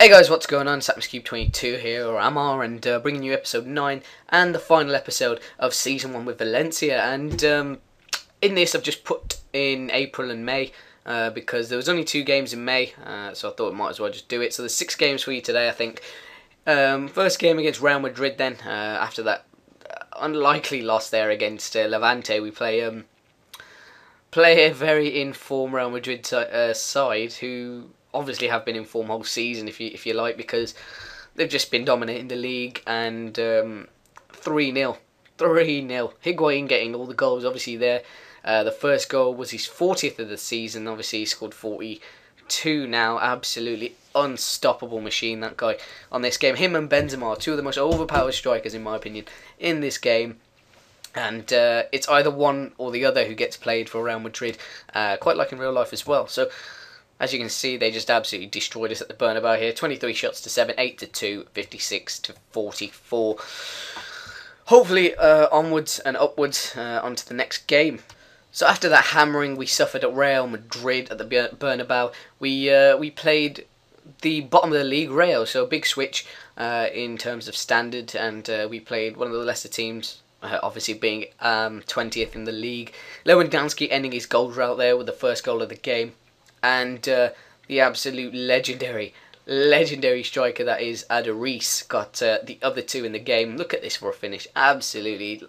Hey guys, what's going on? S1Ep9 here, or Amar, and bringing you episode 9 and the final episode of season 1 with Valencia. And in this, I've just put in April and May because there was only 2 games in May, so I thought I might as well just do it. So there's 6 games for you today, I think. First game against Real Madrid. Then after that unlikely loss there against Levante, we play a very in-form Real Madrid side who obviously have been in form whole season, if you like, because they've just been dominating the league. And 3-0, Higuain getting all the goals. Obviously, there, the first goal was his 40th of the season. Obviously, he scored 42 now. Absolutely unstoppable machine, that guy on this game. Him and Benzema are 2 of the most overpowered strikers, in my opinion, in this game. And it's either one or the other who gets played for Real Madrid, quite like in real life as well. So, as you can see, they just absolutely destroyed us at the Bernabeu here. 23 shots to 7, 8 to 2, 56 to 44. Hopefully onwards and upwards onto the next game. So after that hammering we suffered at Real Madrid at the Bernabeu, we played the bottom of the league, Real. So a big switch in terms of standard, and we played one of the lesser teams. Obviously being 20th in the league. Lewandowski ending his goal drought there with the first goal of the game. And the absolute legendary striker that is Aduriz got the other 2 in the game. Look at this for a finish. Absolutely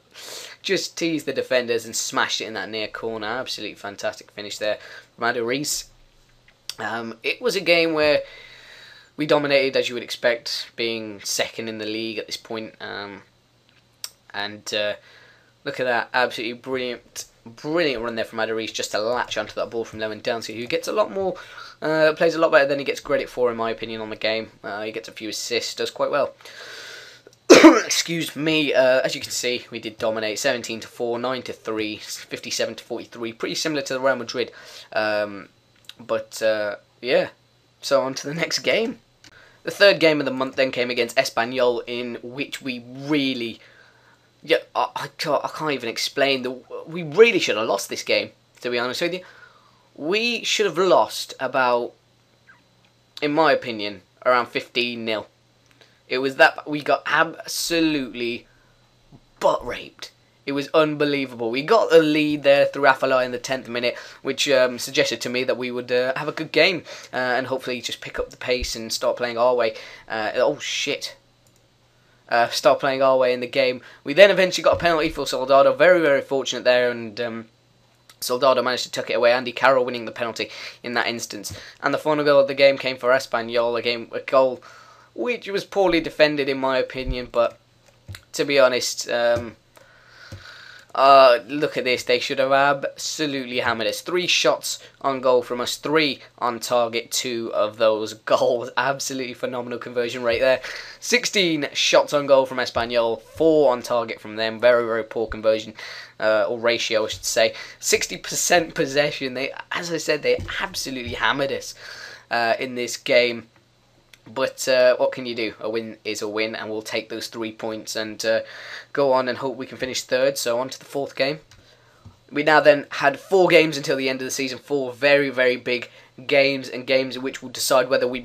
just teased the defenders and smashed it in that near corner. Absolutely fantastic finish there from Aduriz. It was a game where we dominated, as you would expect, being second in the league at this point. And look at that, absolutely brilliant run there from Aduriz, just to latch onto that ball from Lewandowski, who gets a lot more, plays a lot better than he gets credit for, in my opinion, on the game. He gets a few assists, does quite well. Excuse me. As you can see, we did dominate. 17 to 4, 9 to 3, 57 to 43. Pretty similar to the Real Madrid. Yeah. So on to the next game. The third game of the month then came against Espanyol, in which we really... Yeah, I can't even explain. We really should have lost this game, to be honest with you. We should have lost about, in my opinion, around 15-0. It was that we got absolutely butt raped. It was unbelievable. We got a lead there through Afalai in the 10th minute, which suggested to me that we would have a good game and hopefully just pick up the pace and start playing our way. Oh shit. Start playing our way in the game. We then eventually got a penalty for Soldado. Very, very fortunate there, and Soldado managed to tuck it away. Andy Carroll winning the penalty in that instance. And the final goal of the game came for Espanyol, a goal which was poorly defended, in my opinion. But to be honest, look at this. They should have absolutely hammered us. 3 shots on goal from us, 3 on target, 2 of those goals. Absolutely phenomenal conversion rate there. 16 shots on goal from Espanyol, 4 on target from them. Very, very poor conversion, or ratio, I should say. 60% possession. They, as I said, they absolutely hammered us in this game. But what can you do? A win is a win, and we'll take those 3 points and go on and hope we can finish third. So on to the 4th game. We now then had 4 games until the end of the season. 4 very, very big games, and games in which will decide whether we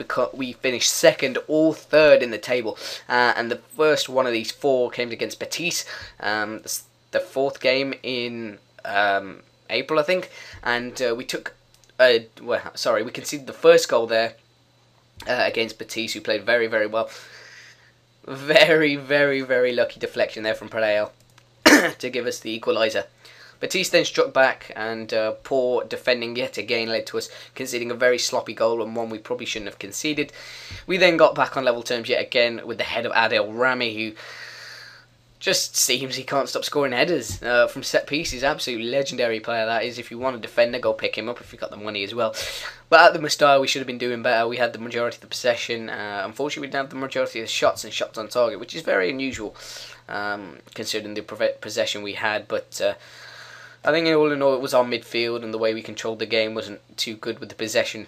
finish second or third in the table. And the first one of these 4 came against Betis. The 4th game in April, I think. And we took... we conceded the first goal there. Against Betis, who played very, very well. Very, very, very lucky deflection there from Pereira to give us the equaliser. Betis then struck back, and poor defending yet again led to us conceding a very sloppy goal, and one we probably shouldn't have conceded. We then got back on level terms yet again with the head of Adel Rami, who just seems he can't stop scoring headers from set pieces. Absolutely legendary player that is. If you want a defender, go pick him up if you've got the money as well. But at the Mestalla, we should have been doing better. We had the majority of the possession. Unfortunately, we didn't have the majority of the shots and shots on target, which is very unusual considering the possession we had. But I think all in all, it was our midfield and the way we controlled the game wasn't too good with the possession.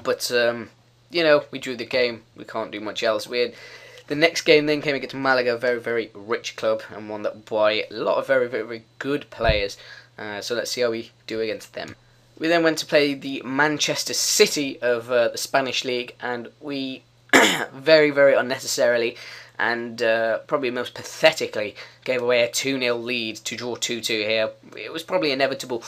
But, you know, we drew the game. We can't do much else. The next game then came against Malaga, a very, very rich club, and one that by a lot of very, very, very good players. So let's see how we do against them. We then went to play the Manchester City of the Spanish League, and we very, very unnecessarily, and probably most pathetically gave away a 2-0 lead to draw 2-2 here. It was probably inevitable,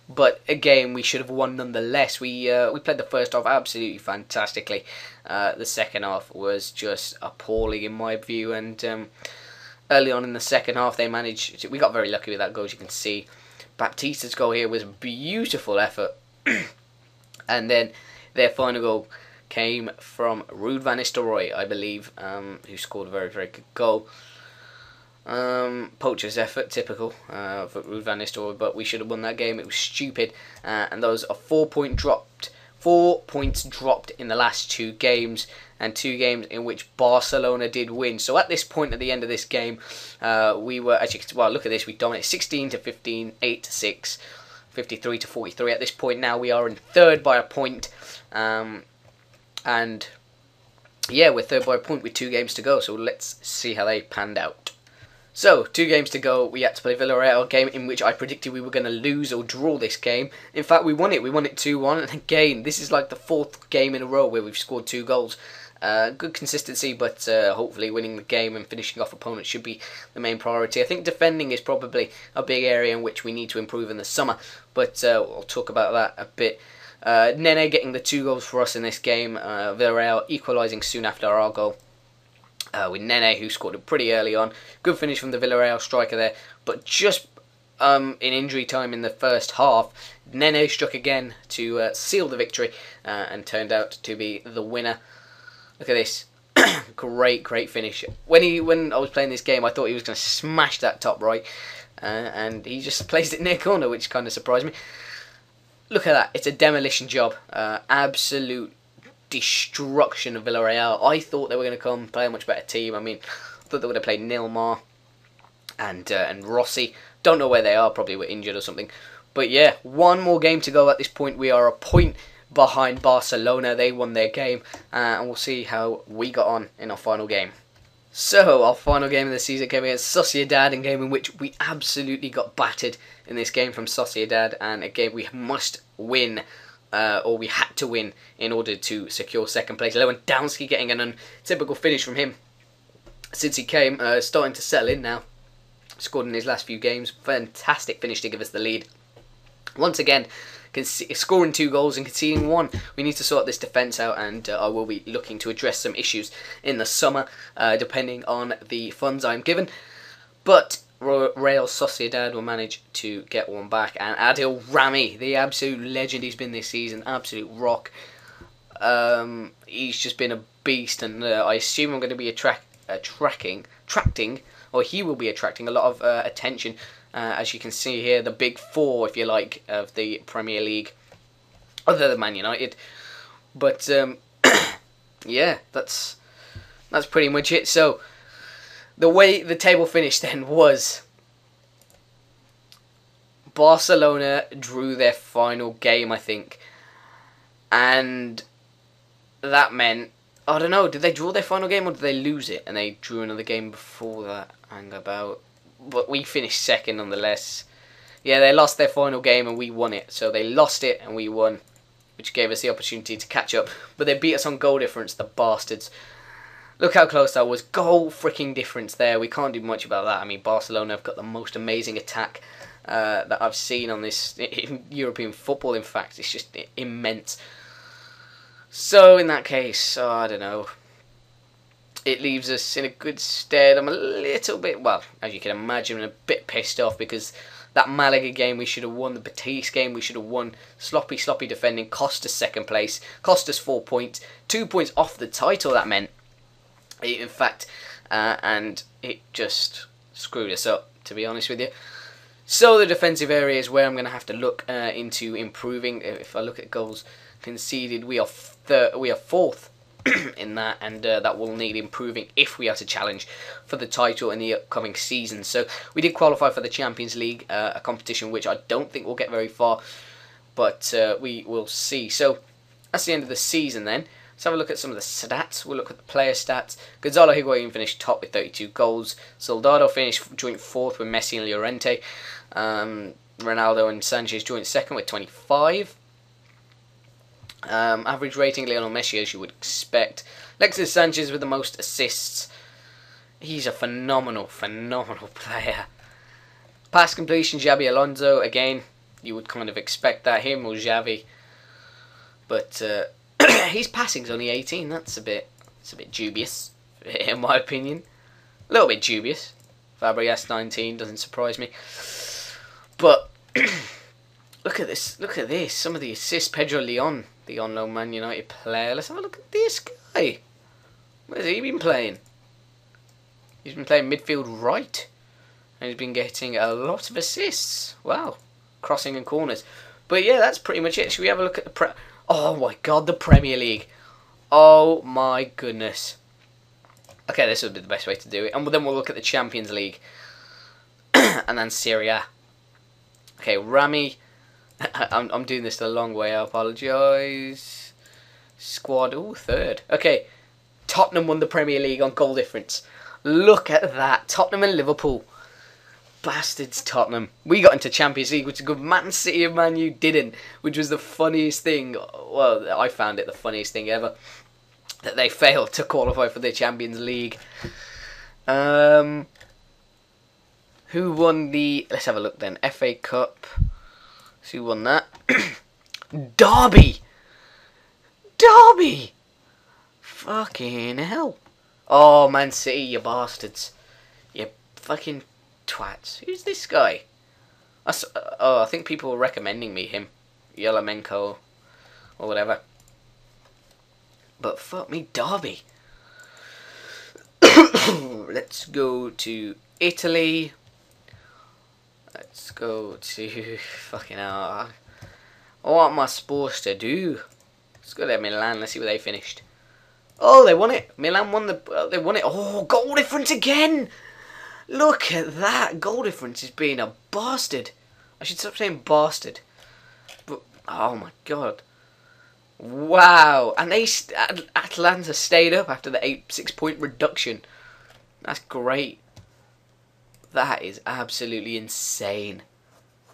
but again, we should have won nonetheless. We played the first half absolutely fantastically. The second half was just appalling in my view, and early on in the second half, we got very lucky with that goal, as you can see. Baptista's goal here was a beautiful effort. And then their final goal came from Ruud van Nistelrooy, I believe, who scored a very, very good goal. Poacher's effort, typical for Ruud van Nistelrooy, but we should have won that game. It was stupid, and those are 4 points dropped in the last 2 games, and 2 games in which Barcelona did win. So at this point, at the end of this game, we were actually, well, look at this, we dominated 16 to 15, 8 to 6, 53 to 43. At this point now, we are in third by a point, and yeah, we're third by a point with 2 games to go. So let's see how they panned out. So, 2 games to go. We had to play Villarreal, a game in which I predicted we were going to lose or draw this game. In fact, we won it. We won it 2-1. And again, this is like the 4th game in a row where we've scored 2 goals. Good consistency, but hopefully winning the game and finishing off opponents should be the main priority. I think defending is probably a big area in which we need to improve in the summer, but we'll talk about that a bit. Nene getting the 2 goals for us in this game. Villarreal equalising soon after our goal. With Nene, who scored it pretty early on. Good finish from the Villarreal striker there. But just in injury time in the first half, Nene struck again to seal the victory and turned out to be the winner. Look at this. Great finish. When I was playing this game, I thought he was going to smash that top right. And he just placed it near corner, which kind of surprised me. Look at that. It's a demolition job. Absolute destruction of Villarreal. I thought they were going to come play a much better team. I mean, I thought they would have played Nilmar and Rossi. Don't know where they are. Probably were injured or something. But yeah, 1 more game to go at this point. We are a point behind Barcelona. They won their game, and we'll see how we got on in our final game. So, our final game of the season came against Sociedad, a game in which we absolutely got battered in this game from Sociedad, and a game we must win, or we had to win, in order to secure second place. Lewandowski getting an untypical finish from him since he came, starting to settle in now. Scored in his last few games. Fantastic finish to give us the lead. Once again, scoring 2 goals and conceding 1. We need to sort this defence out, and I will be looking to address some issues in the summer, depending on the funds I'm given. But Real Sociedad will manage to get 1 back, and Adil Rami, the absolute legend he's been this season, absolute rock. He's just been a beast, and I assume I'm going to be attracting, or he will be attracting a lot of attention. As you can see here, the big 4, if you like, of the Premier League, other than Man United. But yeah, that's pretty much it. So the way the table finished then was Barcelona drew their final game, I think, and that meant, I don't know, did they draw their final game or did they lose it and they drew another game before that? Hang about. But we finished second nonetheless. Yeah, they lost their final game and we won it. So they lost it and we won, which gave us the opportunity to catch up. But they beat us on goal difference, the bastards. Look how close that was. Goal freaking difference there. We can't do much about that. I mean, Barcelona have got the most amazing attack that I've seen on this in European football. In fact, it's just immense. So in that case, I don't know. It leaves us in a good stead. I'm a little bit, well, as you can imagine, a bit pissed off because that Malaga game we should have won, the Betis game we should have won. Sloppy defending cost us second place, cost us 4 points, 2 points off the title that meant. In fact, and it just screwed us up, to be honest with you. So the defensive area is where I'm going to have to look into improving. If I look at goals conceded, we are 4th. in that, and that will need improving if we are to challenge for the title in the upcoming season. So we did qualify for the Champions League, a competition which I don't think will get very far, but we will see. So that's the end of the season then. Let's have a look at some of the stats. We'll look at the player stats. Gonzalo Higuain finished top with 32 goals. Soldado finished joint 4th with Messi and Llorente. Ronaldo and Sanchez joint 2nd with 25. Average rating, Lionel Messi, as you would expect. Alexis Sanchez with the most assists. He's a phenomenal player. Pass completion, Xabi Alonso. Again, you would kind of expect that, him or Xavi. But his passing's only 18. That's a bit dubious, in my opinion. A little bit dubious. Fabregas 19 doesn't surprise me. But look at this. Look at this. Some of the assists. Pedro Leon, the on-loan Man United player. Let's have a look at this guy. Where's he been playing? He's been playing midfield right. And he's been getting a lot of assists. Wow. Crossing and corners. But yeah, that's pretty much it. Should we have a look at the Oh my god, the Premier League. Oh my goodness. Okay, this would be the best way to do it. And then we'll look at the Champions League. And then Serie A. Okay, Rami. I'm doing this the long way, I apologise. Squad, oh, third. Okay, Tottenham won the Premier League on goal difference. Look at that. Tottenham and Liverpool. Bastards, Tottenham. We got into Champions League, which is good. Man City and Man U didn't, which was the funniest thing. Well, I found it the funniest thing ever. That they failed to qualify for the Champions League. Who won the... Let's have a look then. FA Cup. So who won that? Derby! Derby! Fucking hell. Oh, Man City, you bastards. You fucking twats. Who's this guy? I think people were recommending me him. Yelemenko or whatever. But fuck me, Derby. Let's go to Italy. Let's go to fucking hell. What am I supposed to do? Let's go to Milan. Let's see where they finished. Oh, they won it. Milan won they won it. Oh, goal difference again. Look at that. Goal difference is being a bastard. I should stop saying bastard. But oh my god. Wow. And Atlanta stayed up after the 6-point reduction. That's great. That is absolutely insane.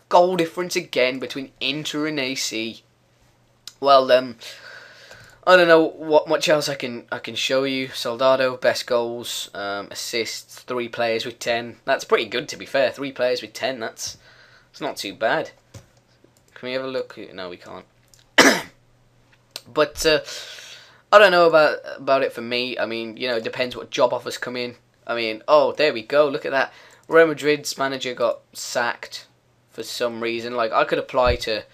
Goal difference again between Inter and AC. Well, I don't know what much else I can show you. Soldado, best goals, assists, 3 players with 10. That's pretty good, to be fair. 3 players with 10. That's not too bad. Can we have a look? No, we can't. But I don't know about it for me. I mean, you know, it depends what job offers come in. I mean, oh, there we go. Look at that. Real Madrid's manager got sacked for some reason. Like, I could apply to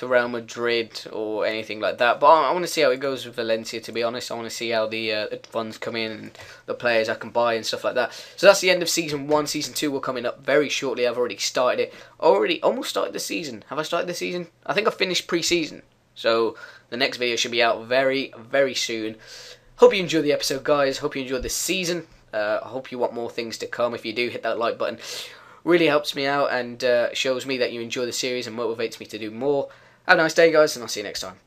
Real Madrid or anything like that, but I want to see how it goes with Valencia, to be honest. I want to see how the funds come in and the players I can buy and stuff like that. So that's the end of Season 1. Season 2 will coming up very shortly. I've already started it. Almost started the season. Have I started the season? I think I finished pre-season. So the next video should be out very, very soon. Hope you enjoyed the episode, guys. Hope you enjoyed this season. I hope you want more things to come. If you do, hit that like button. Really helps me out and shows me that you enjoy the series and motivates me to do more. Have a nice day, guys, and I'll see you next time.